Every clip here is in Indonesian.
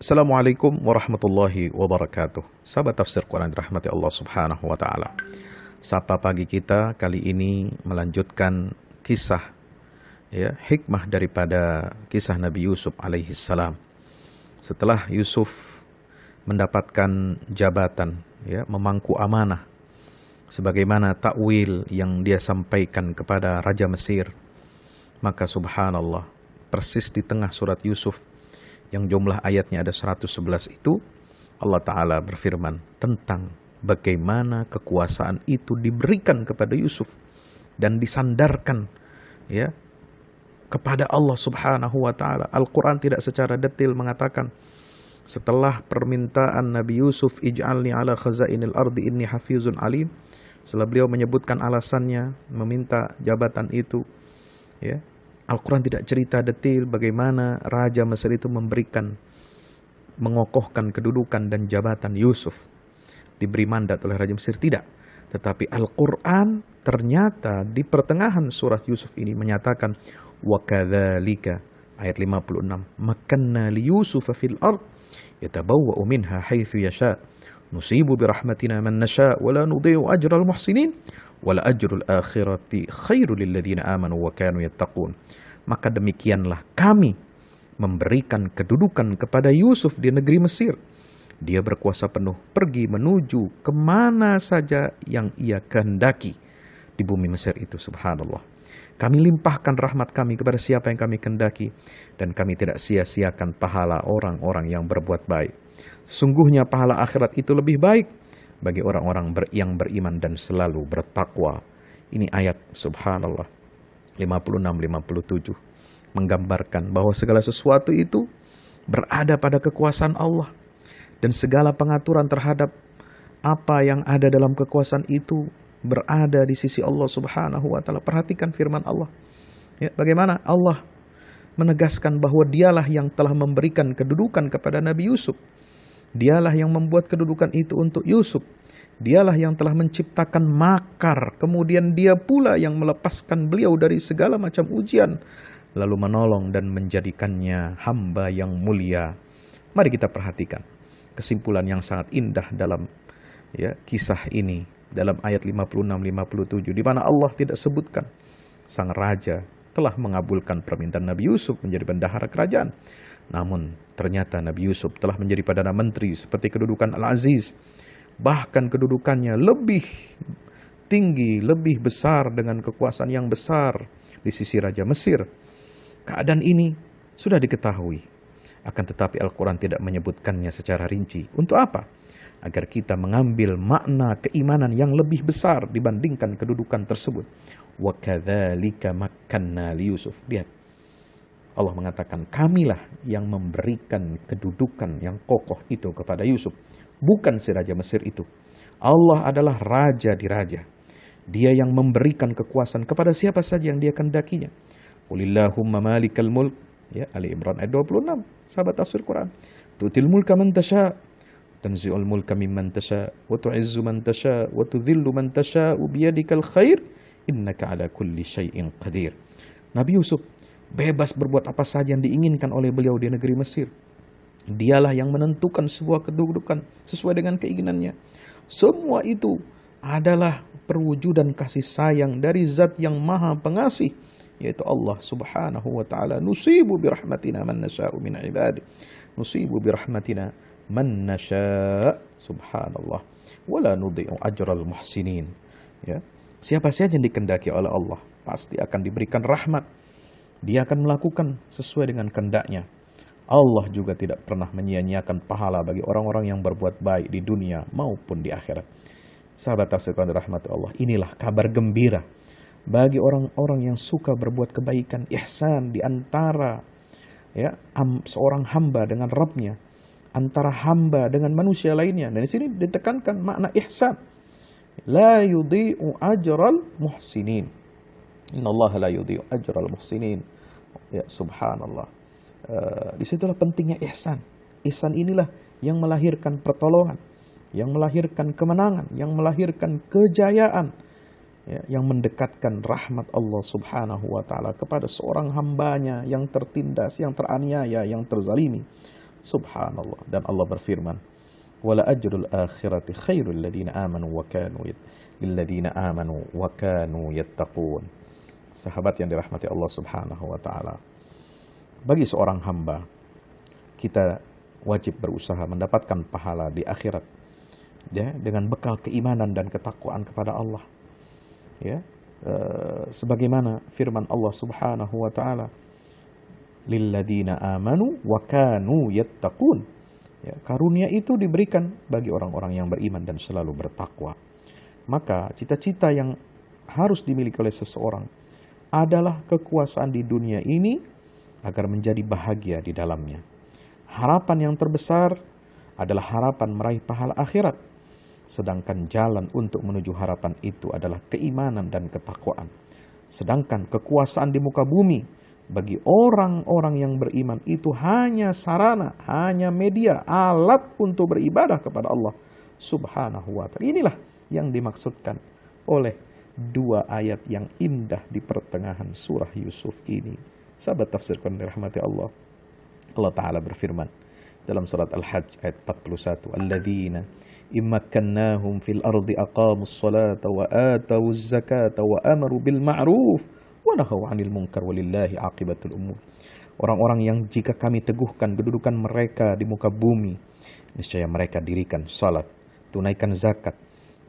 Assalamualaikum warahmatullahi wabarakatuh. Sahabat tafsir Quran dirahmati Allah subhanahu wa ta'ala. Sapa pagi kita kali ini melanjutkan kisah, hikmah daripada kisah Nabi Yusuf alaihi salam. Setelah Yusuf mendapatkan jabatan, memangku amanah, sebagaimana takwil yang dia sampaikan kepada Raja Mesir, maka subhanallah, persis di tengah surat Yusuf yang jumlah ayatnya ada 111 itu, Allah Ta'ala berfirman tentang bagaimana kekuasaan itu diberikan kepada Yusuf dan disandarkan kepada Allah Subhanahu wa Ta'ala. Al-Quran tidak secara detail mengatakan setelah permintaan Nabi Yusuf, ij'alni ala khazainil ardi inni hafizun alim, setelah beliau menyebutkan alasannya meminta jabatan itu, Al-Quran tidak cerita detail bagaimana Raja Mesir itu mengokohkan kedudukan dan jabatan Yusuf. Diberi mandat oleh Raja Mesir, tidak. Tetapi Al-Quran ternyata di pertengahan surat Yusuf ini menyatakan, وَكَذَلِكَ ayat 56, مَكَنَّا لِيُوسُفَ فِي الْأَرْضِ يَتَبَوَّأُ مِنْهَا حَيْثُ يَشَاءُ نُصِيبُ بِرَحْمَتِنَا مَنْ نَشَاءُ وَلَا نُضِيعُ أَجْرَ الْمُحْسِنِينَ wala ajrul akhirati khairul lilladzina amanu wa kanu yattaqun. Maka demikianlah kami memberikan kedudukan kepada Yusuf di negeri Mesir. Dia berkuasa penuh pergi menuju kemana saja yang ia kehendaki di bumi Mesir itu. Subhanallah. Kami limpahkan rahmat kami kepada siapa yang kami kehendaki, dan kami tidak sia-siakan pahala orang-orang yang berbuat baik. Sungguhnya pahala akhirat itu lebih baik bagi orang-orang yang beriman dan selalu bertakwa. Ini ayat subhanallah 56-57 menggambarkan bahwa segala sesuatu itu berada pada kekuasaan Allah, dan segala pengaturan terhadap apa yang ada dalam kekuasaan itu berada di sisi Allah Subhanahu wa Ta'ala. Perhatikan firman Allah, bagaimana Allah menegaskan bahwa dialah yang telah memberikan kedudukan kepada Nabi Yusuf. Dialah yang membuat kedudukan itu untuk Yusuf. Dialah yang telah menciptakan makar. Kemudian dia pula yang melepaskan beliau dari segala macam ujian, lalu menolong dan menjadikannya hamba yang mulia. Mari kita perhatikan kesimpulan yang sangat indah dalam kisah ini, dalam ayat 56-57, di mana Allah tidak sebutkan sang raja telah mengabulkan permintaan Nabi Yusuf menjadi bendahara kerajaan. Namun ternyata Nabi Yusuf telah menjadi Perdana Menteri seperti kedudukan Al-Aziz. Bahkan kedudukannya lebih tinggi, lebih besar dengan kekuasaan yang besar di sisi Raja Mesir. Keadaan ini sudah diketahui. Akan tetapi Al-Quran tidak menyebutkannya secara rinci. Untuk apa? Agar kita mengambil makna keimanan yang lebih besar dibandingkan kedudukan tersebut. وَكَذَلِكَ مَكَّنَّا لِيُوسُفَ. Lihat, Allah mengatakan kamilah yang memberikan kedudukan yang kokoh itu kepada Yusuf, bukan si Raja Mesir itu. Allah adalah raja di raja. Dia yang memberikan kekuasaan kepada siapa saja yang dia kehendakinya. Qulillahumma malikal mulk, Ali Imran ayat 26, sahabat tafsir Quran. Tu'til mulka man tasha, tanzi'ul mulka mimman tasha, wa tu'izzu man tasha, wa tudhillu man tasha, biyadikal khair, innaka ala kulli syai'in qadir. Nabi Yusuf bebas berbuat apa saja yang diinginkan oleh beliau di negeri Mesir. Dialah yang menentukan sebuah kedudukan sesuai dengan keinginannya. Semua itu adalah perwujudan kasih sayang dari zat yang maha pengasih, yaitu Allah Subhanahu wa Ta'ala. Nusibu birahmatina man nasha'u min ibadi. Nusibu birahmatina man nasha'. Subhanallah. Wala nudhi'u ajral muhsinin. Siapa saja yang dikehendaki oleh Allah pasti akan diberikan rahmat. Dia akan melakukan sesuai dengan kehendaknya. Allah juga tidak pernah menyia-nyiakan pahala bagi orang-orang yang berbuat baik di dunia maupun di akhirat. Sahabat tafsir Quran rahmat Allah, inilah kabar gembira bagi orang-orang yang suka berbuat kebaikan, ihsan di antara seorang hamba dengan Rabbnya, antara hamba dengan manusia lainnya. Dan di sini ditekankan makna ihsan. La yudhi'u ajral muhsinin. Innallaha la yudhi'u ajral muhsinin. Subhanallah. Disitulah pentingnya ihsan. Ihsan inilah yang melahirkan pertolongan, yang melahirkan kemenangan, yang melahirkan kejayaan, yang mendekatkan rahmat Allah Subhanahu wa Ta'ala kepada seorang hambanya yang tertindas, yang teraniaya, yang terzalimi. Subhanallah. Dan Allah berfirman, wala ajrul akhirati khairul ladzina amanu wa kanu lilladzina amanu wa kanu yattaqun. Sahabat yang dirahmati Allah Subhanahu wa taala. Bagi seorang hamba, kita wajib berusaha mendapatkan pahala di akhirat, ya, dengan bekal keimanan dan ketakwaan kepada Allah. Ya, sebagaimana firman Allah Subhanahu wa taala, lilladzina amanu wa kanu yattaqun. Ya, karunia itu diberikan bagi orang-orang yang beriman dan selalu bertakwa. Maka cita-cita yang harus dimiliki oleh seseorang adalah kekuasaan di dunia ini agar menjadi bahagia di dalamnya. Harapan yang terbesar adalah harapan meraih pahala akhirat. Sedangkan jalan untuk menuju harapan itu adalah keimanan dan ketakwaan. Sedangkan kekuasaan di muka bumi bagi orang-orang yang beriman itu hanya sarana, hanya media, alat untuk beribadah kepada Allah Subhanahu wa ta'ala. Inilah yang dimaksudkan oleh dua ayat yang indah di pertengahan surah Yusuf ini. Sahabat tafsirkan dirahmati Allah. Allah Ta'ala berfirman dalam surat Al-Hajj ayat 41, alladzina immakkannahum fil ardi aqamus salata wa atawuz zakata wa amaru bil ma'ruf wa nahaw 'anil munkar walillahi 'aqibatul umur. Orang-orang yang jika kami teguhkan kedudukan mereka di muka bumi, niscaya mereka dirikan salat, tunaikan zakat,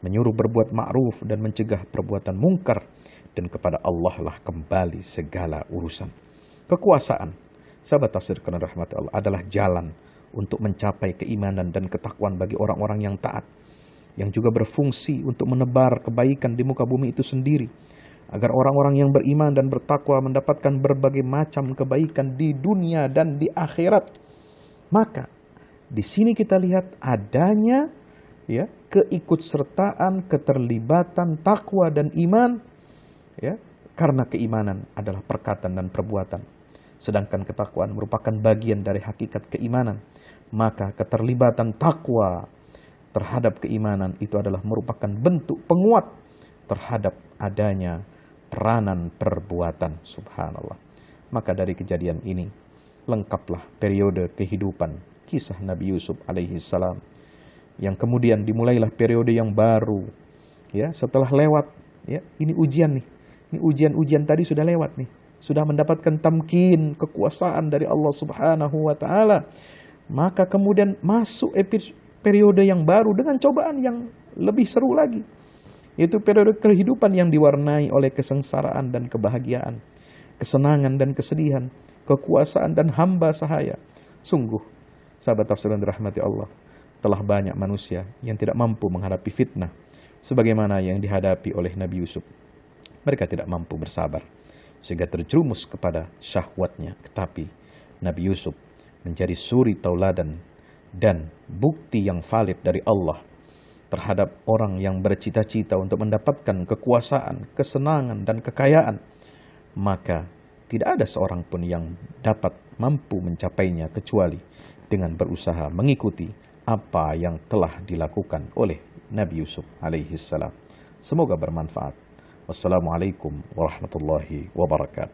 menyuruh berbuat ma'ruf dan mencegah perbuatan mungkar, dan kepada Allah lah kembali segala urusan. Kekuasaan, sahabat tafsir karena rahmat Allah, adalah jalan untuk mencapai keimanan dan ketakwaan bagi orang-orang yang taat, yang juga berfungsi untuk menebar kebaikan di muka bumi itu sendiri, agar orang-orang yang beriman dan bertakwa mendapatkan berbagai macam kebaikan di dunia dan di akhirat. Maka di sini kita lihat adanya, ya, keikutsertaan, keterlibatan takwa dan iman, ya, karena keimanan adalah perkataan dan perbuatan, sedangkan ketakwaan merupakan bagian dari hakikat keimanan. Maka keterlibatan takwa terhadap keimanan itu adalah merupakan bentuk penguat terhadap adanya peranan perbuatan. Subhanallah. Maka dari kejadian ini lengkaplah periode kehidupan kisah Nabi Yusuf alaihi salam, yang kemudian dimulailah periode yang baru, ya, setelah lewat, ya, ini ujian nih. Ini ujian-ujian tadi sudah lewat nih. Sudah mendapatkan tamkin, kekuasaan dari Allah Subhanahu wa taala. Maka kemudian masuk periode yang baru dengan cobaan yang lebih seru lagi. Itu periode kehidupan yang diwarnai oleh kesengsaraan dan kebahagiaan, kesenangan dan kesedihan, kekuasaan dan hamba sahaya. Sungguh, sahabat tafsir yang dirahmati Allah, telah banyak manusia yang tidak mampu menghadapi fitnah sebagaimana yang dihadapi oleh Nabi Yusuf. Mereka tidak mampu bersabar sehingga terjerumus kepada syahwatnya. Tetapi Nabi Yusuf menjadi suri tauladan dan bukti yang valid dari Allah terhadap orang yang bercita-cita untuk mendapatkan kekuasaan, kesenangan, dan kekayaan. Maka tidak ada seorang pun yang dapat mampu mencapainya kecuali dengan berusaha mengikuti apa yang telah dilakukan oleh Nabi Yusuf alaihi salam. Semoga bermanfaat. Wassalamualaikum warahmatullahi wabarakatuh.